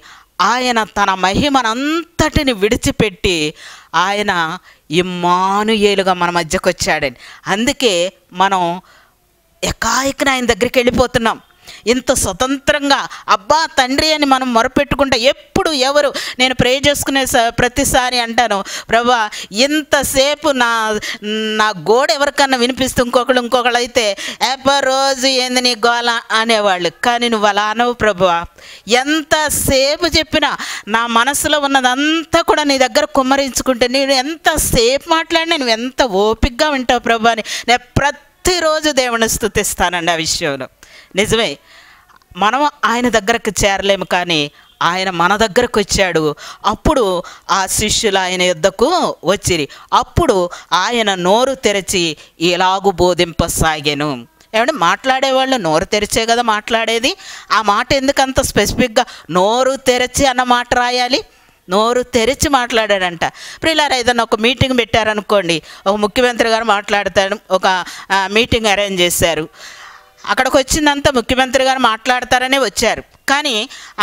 ఆయన తన మహిమనంతటిని విడిచిపెట్టి ఆయన ఇమ్మానుయేలుగా మన మధ్యకు వచ్చాడని. అందుకే మనం ఏకాయికన ఆయన దగ్గరికి వెళ్ళిపోతున్నాం. ఇంత స్వతంత్రంగా అబ్బా తండ్రి అని మనం మొరపెట్టుకుంటే ఎప్పుడు ఎవరు, నేను ప్రే చేసుకునే ప్రతిసారి అంటాను, ప్రభా ఇంతసేపు నా గోడ ఎవరికన్నా వినిపిస్తూ ఇంకొకళ్ళు అయితే రోజు ఏంది నీ గోల అనేవాళ్ళు. కానీ నువ్వు అలా అనవు ప్రభువా, ఎంతసేపు చెప్పినా నా మనసులో ఉన్నదంతా కూడా నీ దగ్గర కుమ్మరించుకుంటే, నేను ఎంతసేపు మాట్లాడినా నువ్వు ఎంత ఓపికగా వింటావు ప్రభా అని నేను ప్రతిరోజు దేవుని స్తుతిస్తానండి. ఆ విషయంలో నిజమే, మనం ఆయన దగ్గరకు చేరలేము, కానీ ఆయన మన దగ్గరకు వచ్చాడు. అప్పుడు ఆ శిష్యులు ఆయన యొద్దకు వచ్చిరి. అప్పుడు ఆయన నోరు తెరిచి ఇలాగు బోధింపసాగాను. ఏమంటే మాట్లాడేవాళ్ళు నోరు తెరిచే కదా మాట్లాడేది. ఆ మాట ఎందుకంత స్పెసిఫిక్గా నోరు తెరిచి అన్న మాట రాయాలి? నోరు తెరిచి మాట్లాడాడంట. ప్రియులారా, ఏదన్నా ఒక మీటింగ్ పెట్టారనుకోండి, ఒక ముఖ్యమంత్రి గారు మాట్లాడతాడు, ఒక మీటింగ్ అరేంజ్ చేశారు, అక్కడికి వచ్చిందంతా ముఖ్యమంత్రి గారు మాట్లాడతారనే వచ్చారు. కానీ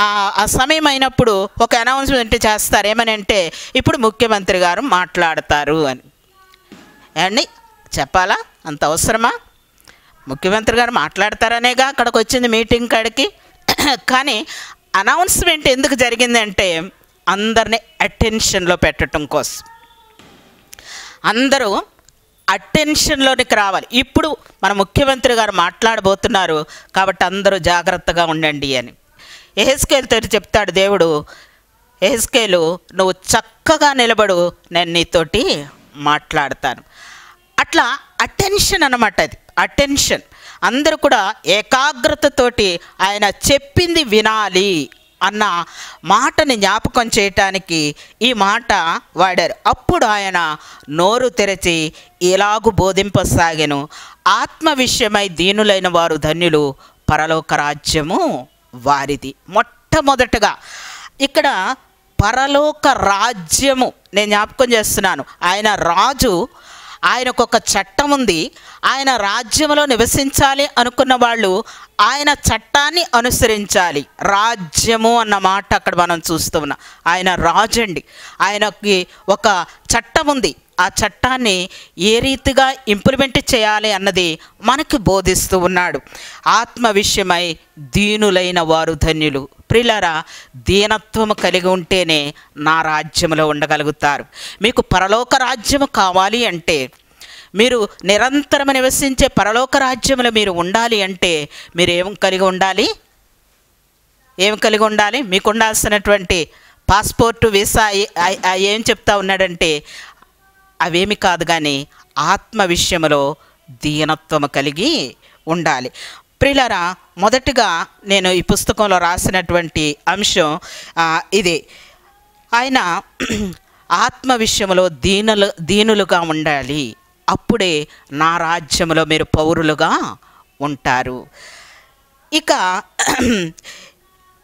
ఆ సమయం అయినప్పుడు ఒక అనౌన్స్మెంట్ చేస్తారు, ఏమని అంటే ఇప్పుడు ముఖ్యమంత్రి గారు మాట్లాడతారు అని. ఏమండి చెప్పాలా? అంత అవసరమా? ముఖ్యమంత్రి గారు మాట్లాడతారనేగా అక్కడికి వచ్చింది మీటింగ్ కాడికి. కానీ అనౌన్స్మెంట్ ఎందుకు జరిగిందంటే అందరినీ అటెన్షన్లో పెట్టడం కోసం, అందరూ అటెన్షన్లోనికి రావాలి. ఇప్పుడు మన ముఖ్యమంత్రి గారు మాట్లాడబోతున్నారు కాబట్టి అందరూ జాగ్రత్తగా ఉండండి అని యెహెజ్కేలుతో చెప్తాడు దేవుడు. యెహెజ్కేలు, నువ్వు చక్కగా నిలబడు, నేను నీతోటి మాట్లాడతాను. అట్లా అటెన్షన్ అన్నమాట. అది అటెన్షన్. అందరూ కూడా ఏకాగ్రతతోటి ఆయన చెప్పింది వినాలి అన్న మాటని జ్ఞాపకం చేయటానికి ఈ మాట వాడారు. అప్పుడు ఆయన నోరు తెరచి ఇలాగు బోధింపసాగెను, ఆత్మ విషయమై దీనులైన వారు ధన్యులు, పరలోక రాజ్యము వారిది. మొట్టమొదటగా ఇక్కడ పరలోక రాజ్యము నేను జ్ఞాపకం చేస్తున్నాను. ఆయన రాజు, ఆయనకు ఒక చట్టం ఉంది. ఆయన రాజ్యంలో నివసించాలి అనుకున్న వాళ్ళు ఆయన చట్టాన్ని అనుసరించాలి. రాజ్యము అన్న మాట అక్కడ మనం చూస్తూ ఉన్నాం. ఆయన రాజు అండి, ఆయనకి ఒక చట్టం ఉంది. ఆ చట్టాన్ని ఏ రీతిగా ఇంప్లిమెంట్ చేయాలి అన్నది మనకి బోధిస్తూ ఉన్నాడు. ఆత్మ విషయమై దీనులైన వారు ధన్యులు. ప్రియులారా, దీనత్వము కలిగి ఉంటేనే నా రాజ్యంలో ఉండగలుగుతారు. మీకు పరలోక రాజ్యము కావాలి అంటే, మీరు నిరంతరం నివసించే పరలోక రాజ్యంలో మీరు ఉండాలి అంటే మీరు ఏం కలిగి ఉండాలి? ఏం కలిగి ఉండాలి? మీకు ఉండాల్సినటువంటి పాస్పోర్టు, వీసా ఏం చెప్తా ఉన్నాడంటే అవేమి కాదు, కానీ ఆత్మ విషయంలో దీనత్వము కలిగి ఉండాలి. ప్రియులారా, మొదటిగా నేను ఈ పుస్తకంలో రాసినటువంటి అంశం ఇది. ఆయన ఆత్మ విషయంలో దీనులుగా ఉండాలి, అప్పుడే నా రాజ్యంలో మీరు పౌరులుగా ఉంటారు. ఇక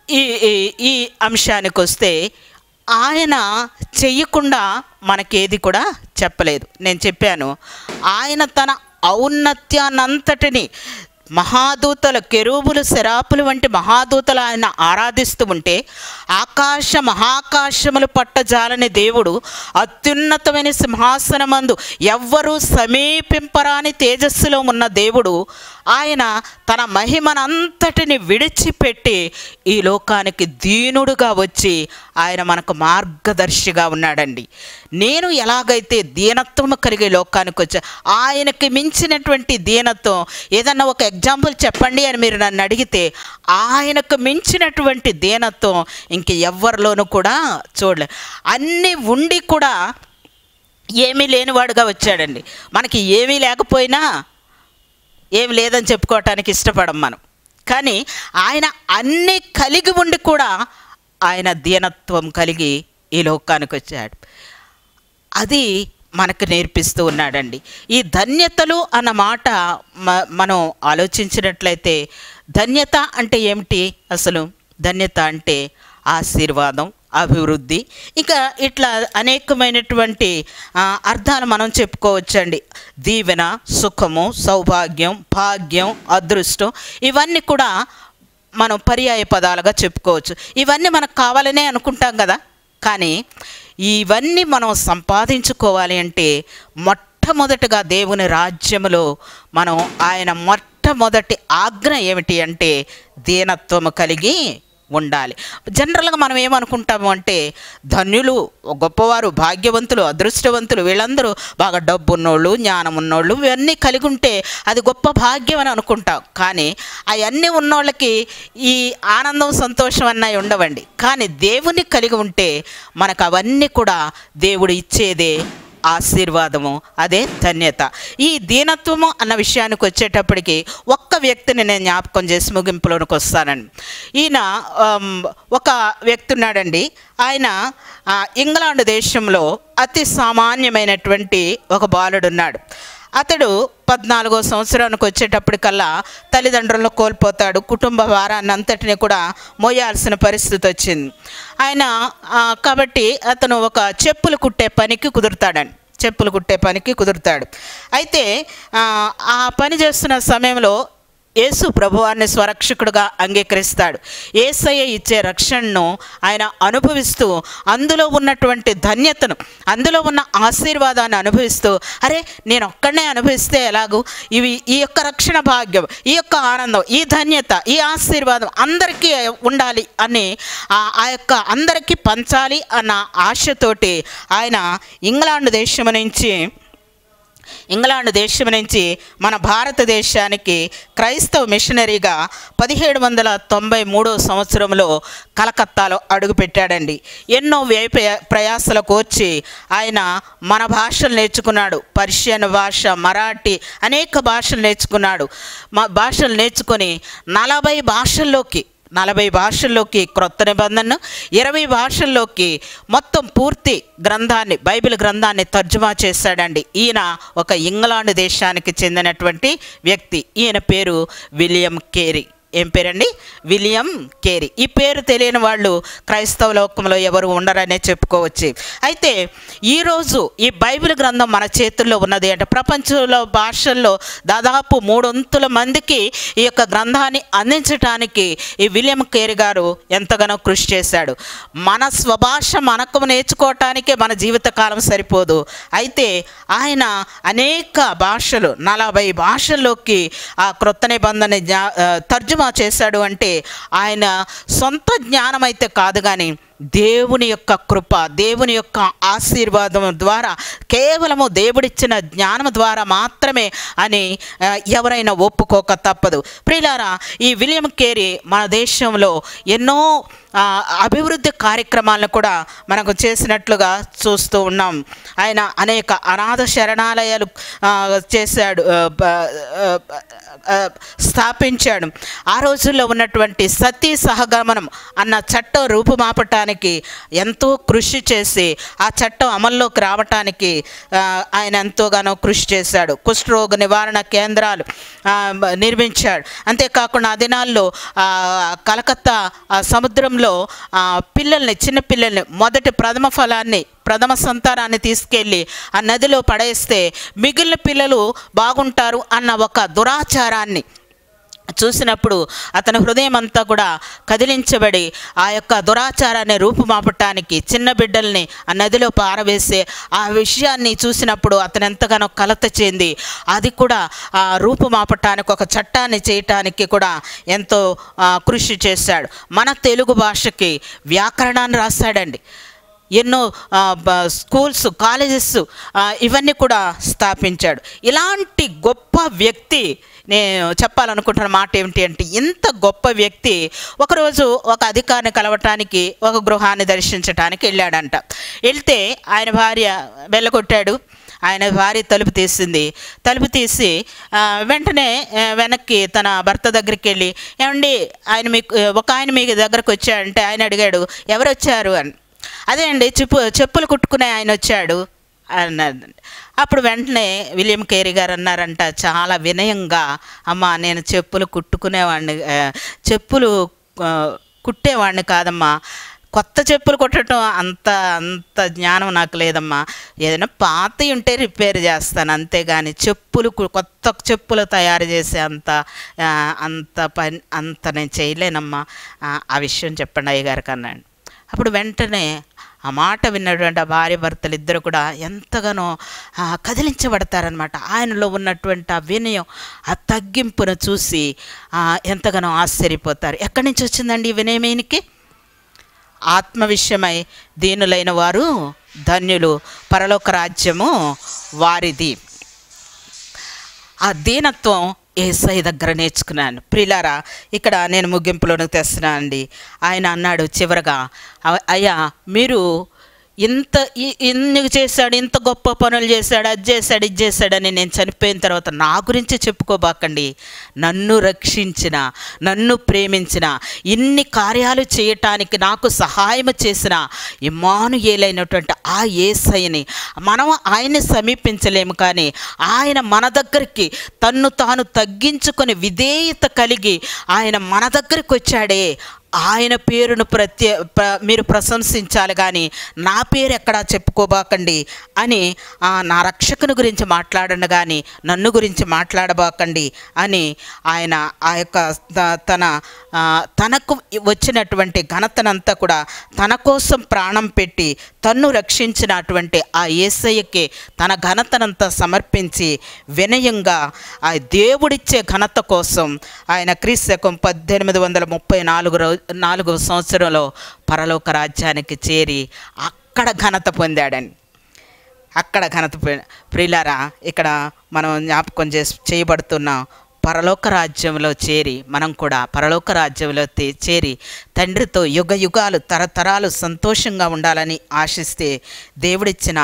ఈ ఈ ఈ అంశానికి వస్తే ఆయన చెయ్యకుండా మనకేది కూడా చెప్పలేదు. నేను చెప్పాను, ఆయన తన ఔన్నత్యాన్నంతటిని మహాదూతలు, కెరూబులు, సెరాపులు వంటి మహాదూతలు ఆయన ఆరాధిస్తూ ఉంటే మహాకాశములు పట్టజాలని దేవుడు అత్యున్నతమైన సింహాసనమందు ఎవ్వరూ సమీపింపరాని తేజస్సులో ఉన్న దేవుడు ఆయన తన మహిమనంతటిని విడిచిపెట్టి ఈ లోకానికి దీనుడుగా వచ్చి ఆయన మనకు మార్గదర్శిగా ఉన్నాడండి. నేను ఎలాగైతే దీనత్వము కలిగే లోకానికి వచ్చా, ఆయనకి మించినటువంటి దీనత్వం ఏదన్నా ఒక ఎగ్జాంపుల్ చెప్పండి అని మీరు నన్ను అడిగితే, ఆయనకు మించినటువంటి దీనత్వం ఇంక ఎవ్వరిలోనూ కూడా చూడలే. అన్నీ ఉండి కూడా ఏమీ లేనివాడుగా వచ్చాడండి. మనకి ఏమీ లేకపోయినా ఏమి లేదని చెప్పుకోవటానికి ఇష్టపడం మనం. కానీ ఆయన అన్నీ కలిగి ఉండి కూడా ఆయన దీనత్వం కలిగి ఈ లోకానికి వచ్చాడు. అది మనకు నేర్పిస్తూ ఉన్నాడండి. ఈ ధన్యతలు అన్న మాట మనం ఆలోచించినట్లయితే, ధన్యత అంటే ఏమిటి? అసలు ధన్యత అంటే ఆశీర్వాదం, అభివృద్ధి, ఇక ఇట్లా అనేకమైనటువంటి అర్థాలు మనం చెప్పుకోవచ్చండి. దీవెన, సుఖము, సౌభాగ్యం, భాగ్యం, అదృష్టం, ఇవన్నీ కూడా మనం పర్యాయ పదాలుగా చెప్పుకోవచ్చు. ఇవన్నీ మనకు కావాలనే అనుకుంటాం కదా. కానీ ఇవన్నీ మనం సంపాదించుకోవాలి అంటే మొట్టమొదటిగా దేవుని రాజ్యములో మనం ఆయన మొట్టమొదటి ఆజ్ఞ ఏమిటి అంటే దీనత్వము కలిగి ఉండాలి. జనరల్గా మనం ఏమనుకుంటాము అంటే ధన్యులు, గొప్పవారు, భాగ్యవంతులు, అదృష్టవంతులు వీళ్ళందరూ బాగా డబ్బు ఉన్నోళ్ళు, జ్ఞానం ఉన్నోళ్ళు ఇవన్నీ కలిగి ఉంటే అది గొప్ప భాగ్యం అని అనుకుంటాం. కానీ అవన్నీ ఉన్నోళ్ళకి ఈ ఆనందం, సంతోషం అన్నవి ఉండవండి. కానీ దేవుని కలిగి ఉంటే మనకు అవన్నీ కూడా దేవుడు ఇచ్చేదే ఆశీర్వాదము, అదే ధన్యత. ఈ దీనత్వము అన్న విషయానికి వచ్చేటప్పటికి ఒక్క వ్యక్తిని నేను జ్ఞాపకం చేసి ముగింపులోనికి వస్తానండి. ఈయన ఒక వ్యక్తి ఉన్నాడండి. ఆయన ఇంగ్లాండ్ దేశంలో అతి సామాన్యమైనటువంటి ఒక బాలుడు ఉన్నాడు. అతడు 14వ సంవత్సరానికి వచ్చేటప్పటికల్లా తల్లిదండ్రులను కోల్పోతాడు. కుటుంబ భారాన్ని అంతటిని కూడా మోయాల్సిన పరిస్థితి వచ్చింది. ఆయన కాబట్టి అతను ఒక చెప్పులు కుట్టే పనికి కుదురుతాడు. అయితే ఆ పని చేస్తున్న సమయంలో యేసు ప్రభువాన్ని స్వరక్షకుడుగా అంగీకరిస్తాడు. యేసయ్య ఇచ్చే రక్షణను ఆయన అనుభవిస్తూ అందులో ఉన్నటువంటి ధన్యతను, అందులో ఉన్న ఆశీర్వాదాన్ని అనుభవిస్తూ, అరే నేను ఒక్కడనే అనుభవిస్తే ఎలాగూ, ఈ యొక్క రక్షణ భాగ్యం, ఈ యొక్క ఆనందం, ఈ ధన్యత, ఈ ఆశీర్వాదం అందరికీ ఉండాలి అని ఆ యొక్క అందరికీ పంచాలి అన్న ఆశతోటి ఆయన ఇంగ్లాండ్ దేశం నుంచి మన భారతదేశానికి క్రైస్తవ మిషనరీగా 1793వ సంవత్సరంలో కలకత్తాలో అడుగుపెట్టాడండి. ఎన్నో ప్రయాసలకు వచ్చి ఆయన మన భాషలు నేర్చుకున్నాడు. పర్షియన్ భాష, మరాఠీ, అనేక భాషలు నేర్చుకున్నాడు. భాషలు నేర్చుకొని 40 భాషల్లోకి క్రొత్త నిబంధనను, 20 భాషల్లోకి మొత్తం పూర్తి గ్రంథాన్ని, బైబిల్ గ్రంథాన్ని తర్జుమా చేశాడండి. ఈయన ఒక ఇంగ్లాండ్ దేశానికి చెందినటువంటి వ్యక్తి. ఈయన పేరు విలియం కేరీ. ఏం పేరండి? William Carey. ఈ పేరు తెలియని వాళ్ళు క్రైస్తవ లోకంలో ఎవరు ఉండరనే చెప్పుకోవచ్చు. అయితే ఈరోజు ఈ బైబిల్ గ్రంథం మన చేతుల్లో ఉన్నది అంటే ప్రపంచంలో భాషల్లో దాదాపు 300 మందికి ఈ యొక్క గ్రంథాన్ని అందించడానికి ఈ విలియం కేరీ గారు ఎంతగానో కృషి చేశాడు. మన స్వభాష మనకు నేర్చుకోవటానికే మన జీవితకాలం సరిపోదు. అయితే ఆయన అనేక భాషలు, 40 భాషల్లోకి ఆ క్రొత్త నిబంధన తర్జుమా చేశాడు. అంటే ఆయన సొంత జ్ఞానం అయితే కాదు, కానీ దేవుని యొక్క కృప, దేవుని యొక్క ఆశీర్వాదం ద్వారా, కేవలము దేవుడిచ్చిన జ్ఞానం ద్వారా మాత్రమే అని ఎవరైనా ఒప్పుకోక తప్పదు. ప్రియులారా, ఈ విలియం కేరీ మన దేశంలో ఎన్నో అభివృద్ధి కార్యక్రమాలను కూడా మనకు చేసినట్లుగా చూస్తూ ఉన్నాం. ఆయన అనేక అనాథ శరణాలయాలు స్థాపించాడు. ఆ రోజుల్లో ఉన్నటువంటి సతీ సహగమనం అన్న చట్టం రూపుమాపటానికి చేయటానికి ఎంతో కృషి చేసి ఆ చట్టం అమల్లోకి రావటానికి ఆయన ఎంతోగానో కృషి చేశాడు. కుష్ఠరోగ నివారణ కేంద్రాలు నిర్మించాడు. అంతేకాకుండా ఆ దినాల్లో కలకత్తా సముద్రంలో పిల్లల్ని, చిన్నపిల్లల్ని, మొదటి ప్రథమ సంతానాన్ని తీసుకెళ్ళి ఆ నదిలో పడేస్తే మిగిలిన పిల్లలు బాగుంటారు అన్న ఒక దురాచారాన్ని చూసినప్పుడు అతని హృదయం అంతా కూడా కదిలించబడి ఆ యొక్క దురాచారాన్ని రూపుమాపటానికి చిన్న బిడ్డల్ని ఆ నదిలో పారవేసే ఆ విషయాన్ని చూసినప్పుడు అతను ఎంతగానో కలత చెంది అది కూడా రూపుమాపటానికి ఒక చట్టాన్ని చేయటానికి కూడా ఎంతో కృషి చేశాడు. మన తెలుగు భాషకి వ్యాకరణాన్ని రాశాడండి. ఎన్నో స్కూల్స్, కాలేజెస్ ఇవన్నీ కూడా స్థాపించాడు. ఇలాంటి గొప్ప వ్యక్తి, నేను చెప్పాలనుకుంటున్న మాట ఏమిటి అంటే, ఇంత గొప్ప వ్యక్తి ఒకరోజు ఒక అధికారిని కలవటానికి ఒక గృహాన్ని దర్శించడానికి వెళ్ళాడంట. వెళ్తే ఆయన భార్య వెళ్ళగొట్టాడు. ఆయన భార్య తలుపు తీసి వెంటనే వెనక్కి తన భర్త దగ్గరికి వెళ్ళి, ఏమండి ఆయన మీ దగ్గరకు వచ్చాడంటే ఆయన అడిగాడు, ఎవరు వచ్చారు అని. అదే అండి చెప్పులు కుట్టుకునే ఆయన వచ్చాడు అన్నాడు. అప్పుడు వెంటనే విలియం కేరీ గారు అన్నారంట చాలా వినయంగా, అమ్మా నేను చెప్పులు కుట్టేవాడిని కాదమ్మా, కొత్త చెప్పులు కుట్టడం అంత జ్ఞానం నాకు లేదమ్మా, ఏదైనా పాతవి ఉంటే రిపేర్ చేస్తాను, అంతేగాని కొత్త చెప్పులు తయారు చేసే అంత నేను చేయలేనమ్మా, ఆ విషయం చెప్పండి అయ్యగారికి అన్నాడు. అప్పుడు వెంటనే ఆ మాట విన్నటువంటి ఆ భార్య భర్తలు ఇద్దరు కూడా ఎంతగానో కదిలించబడతారనమాట. ఆయనలో ఉన్నటువంటి ఆ వినయం, ఆ తగ్గింపును చూసి ఎంతగానో ఆశ్చర్యపోతారు. ఎక్కడి నుంచి వచ్చిందండి ఈ వినయమేనికి? ఆత్మ విషయమై దీనులైన వారు ధన్యులు, పరలోక రాజ్యము వారిది. ఆ దీనత్వం యేసయ్య దగ్గర నేర్చుకున్నాను. ప్రియులారా, ఇక్కడ నేను ముగింపులోకి తెస్తున్నాను అండి. ఆయన అన్నాడు చివరగా, అయ్యా మీరు ఇన్ని చేశాడు, ఇంత గొప్ప పనులు చేశాడు, అది చేశాడు, ఇది చేశాడని నేను చనిపోయిన తర్వాత నా గురించి చెప్పుకోబాకండి. నన్ను రక్షించిన, నన్ను ప్రేమించిన, ఇన్ని కార్యాలు చేయటానికి నాకు సహాయం చేసిన ఇమ్మానుయేలైనటువంటి ఆ యేసయ్యని మనం ఆయన్ని సమీపించలేము, కానీ ఆయన మన దగ్గరికి తన్ను తాను తగ్గించుకొని విధేయత కలిగి ఆయన మన దగ్గరికి వచ్చాడే, ఆయన పేరును మీరు ప్రశంసించాలి, కానీ నా పేరు ఎక్కడా చెప్పుకోబాకండి అని, నా రక్షకుని గురించి మాట్లాడండి కానీ నన్ను గురించి మాట్లాడబాకండి అని ఆయన ఆ యొక్క తనకు వచ్చినటువంటి ఘనతనంతా కూడా తన కోసం ప్రాణం పెట్టి తన్ను రక్షించినటువంటి ఆ యేసయ్యకి తన ఘనతనంతా సమర్పించి వినయంగా ఆ దేవుడిచ్చే ఘనత కోసం ఆయన క్రీస్తు 1834 సంవత్సరంలో పరలోక రాజ్యానికి చేరి అక్కడ ఘనత పొందాడని. ప్రియులారా, ఇక్కడ మనం జ్ఞాపకం చేయబడుతున్న పరలోక రాజ్యంలో చేరి మనం కూడా పరలోక రాజ్యంలో చేరి తండ్రితో యుగ యుగాలు తరతరాలు సంతోషంగా ఉండాలని ఆశిస్తే దేవుడిచ్చిన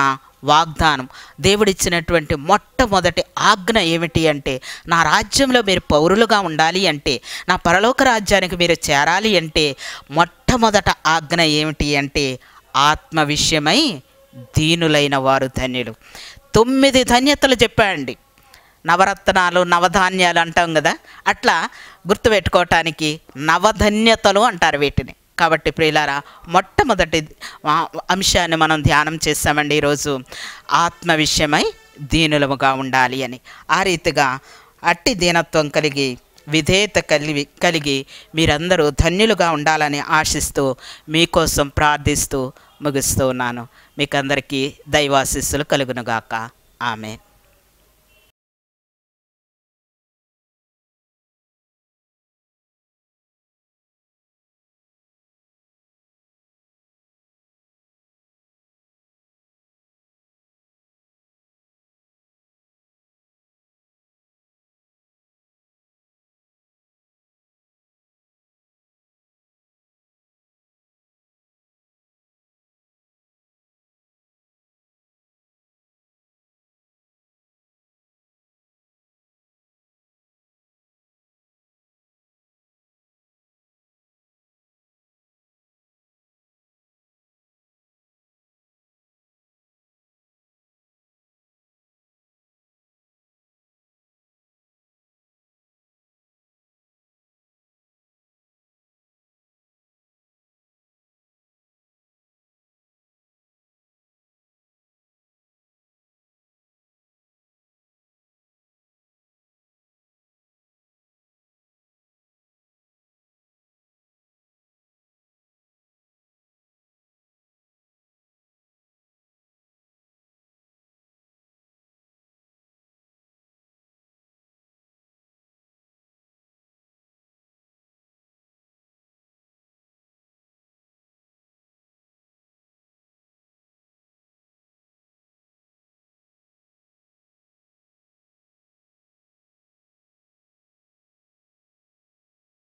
వాగ్దానం, దేవుడిచ్చినటువంటి మొట్టమొదటి ఆజ్ఞ ఏమిటి అంటే, నా రాజ్యంలో మీరు పౌరులుగా ఉండాలి అంటే, నా పరలోక రాజ్యానికి మీరు చేరాలి అంటే మొట్టమొదట ఆజ్ఞ ఏమిటి అంటే, ఆత్మ విషయమై దీనులైన వారు ధన్యులు. 9 ధన్యతలు చెప్పాడండి. నవరత్నాలు, నవధాన్యాలు అంటాం కదా, అట్లా గుర్తుపెట్టుకోవటానికి నవధన్యతలు అంటారు వీటిని. కాబట్టి ప్రియులారా, మొట్టమొదటి అంశాన్ని మనం ధ్యానం చేస్తామండి ఈరోజు, ఆత్మ విషయమై దీనులముగా ఉండాలి అని. ఆ రీతిగా అట్టి దీనత్వం కలిగి విధేయత కలిగి మీరందరూ ధన్యులుగా ఉండాలని ఆశిస్తూ మీకోసం ప్రార్థిస్తూ ముగిస్తూ ఉన్నాను. మీకందరికీ దైవాశీస్సులు కలుగునుగాక. ఆమేన్.